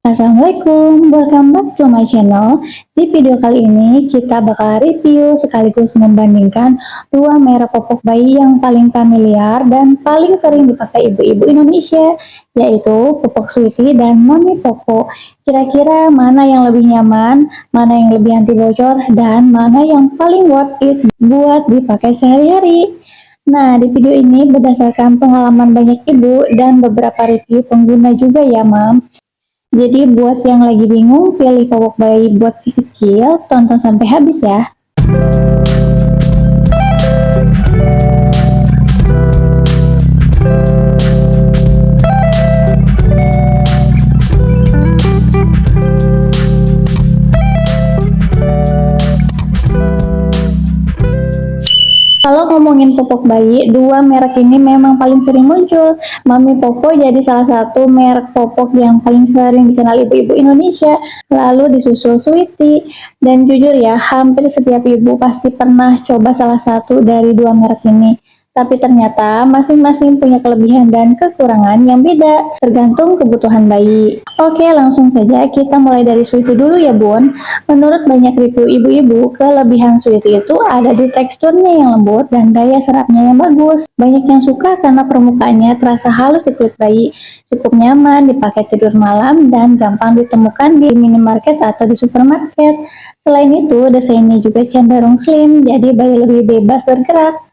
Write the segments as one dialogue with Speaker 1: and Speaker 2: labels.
Speaker 1: Assalamualaikum, welcome back to my channel. Di video kali ini kita bakal review sekaligus membandingkan dua merek popok bayi yang paling familiar dan paling sering dipakai ibu-ibu Indonesia, yaitu Popok Sweety dan Mami Poco. Kira-kira mana yang lebih nyaman, mana yang lebih anti bocor, dan mana yang paling worth it buat dipakai sehari-hari. Nah, di video ini berdasarkan pengalaman banyak ibu dan beberapa review pengguna juga ya, Mam. Jadi buat yang lagi bingung pilih popok bayi buat si kecil, tonton sampai habis ya. Kalau ngomongin popok bayi, dua merek ini memang paling sering muncul. Mami Poco jadi salah satu merek popok yang paling sering dikenal ibu-ibu Indonesia, lalu disusul Sweety. Dan jujur ya, hampir setiap ibu pasti pernah coba salah satu dari dua merek ini. Tapi ternyata masing-masing punya kelebihan dan kekurangan yang beda, tergantung kebutuhan bayi. Oke, langsung saja kita mulai dari Sweety dulu ya Bun. Menurut banyak review ibu-ibu, kelebihan Sweety itu ada di teksturnya yang lembut dan daya serapnya yang bagus. Banyak yang suka karena permukaannya terasa halus di kulit bayi, cukup nyaman dipakai tidur malam, dan gampang ditemukan di minimarket atau di supermarket. Selain itu, desainnya juga cenderung slim, jadi bayi lebih bebas bergerak.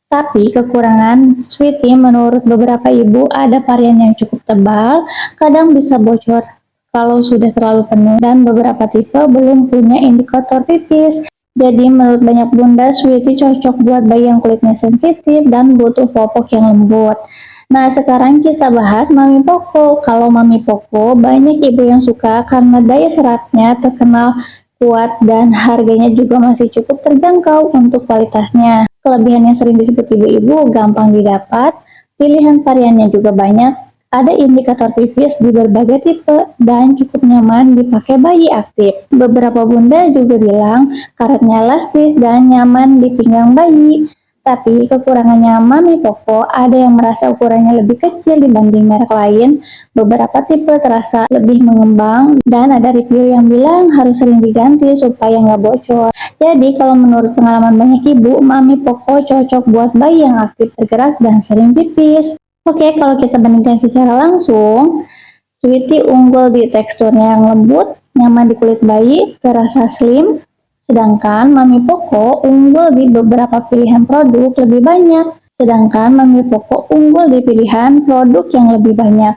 Speaker 1: Tapi kekurangan Sweety menurut beberapa ibu ada varian yang cukup tebal, kadang bisa bocor kalau sudah terlalu penuh, dan beberapa tipe belum punya indikator pipis. Jadi menurut banyak bunda, Sweety cocok buat bayi yang kulitnya sensitif dan butuh popok yang lembut. Nah, sekarang kita bahas Mami Poco. Kalau Mami Poco, banyak ibu yang suka karena daya seratnya terkenal kuat dan harganya juga masih cukup terjangkau untuk kualitasnya. Kelebihan yang sering disebut ibu-ibu gampang didapat, pilihan variannya juga banyak, ada indikator pipis di berbagai tipe, dan cukup nyaman dipakai bayi aktif. Beberapa bunda juga bilang karetnya elastis dan nyaman di pinggang bayi. Tapi kekurangannya Mami Poco ada yang merasa ukurannya lebih kecil dibanding merek lain, beberapa tipe terasa lebih mengembang, dan ada review yang bilang harus sering diganti supaya nggak bocor. Jadi kalau menurut pengalaman banyak ibu, Mami Poco cocok buat bayi yang aktif bergerak dan sering pipis. Oke, kalau kita bandingkan secara langsung, Sweety unggul di teksturnya yang lembut, nyaman di kulit bayi, terasa slim, sedangkan Mami Poco unggul di beberapa pilihan produk lebih banyak. Sedangkan Mami Poco unggul di pilihan produk yang lebih banyak.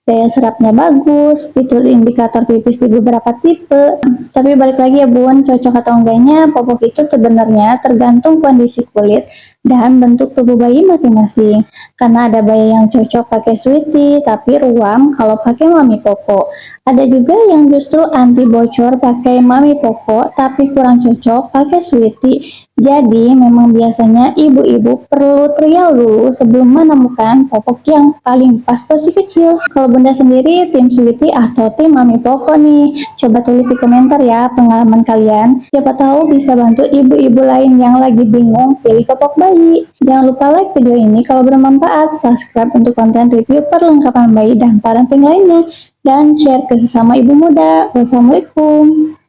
Speaker 1: Daya serapnya bagus, fitur indikator pipis di beberapa tipe. Tapi balik lagi ya Bun, cocok atau enggaknya popok itu sebenarnya tergantung kondisi kulit dan bentuk tubuh bayi masing-masing. Karena ada bayi yang cocok pakai Sweety tapi ruam kalau pakai Mami Poco. Ada juga yang justru anti bocor pakai Mami Poco tapi kurang cocok pakai Sweety. Jadi memang biasanya ibu-ibu perlu trial dulu sebelum menemukan popok yang paling pas buat si kecil. Kalau bunda sendiri tim Sweety atau tim Mami Poco nih? Coba tulis di komentar ya pengalaman kalian. Siapa tahu bisa bantu ibu-ibu lain yang lagi bingung pilih popok bayi. Jangan lupa like video ini kalau bermanfaat, subscribe untuk konten review perlengkapan bayi dan parenting lainnya, dan share ke sesama ibu muda. Wassalamualaikum.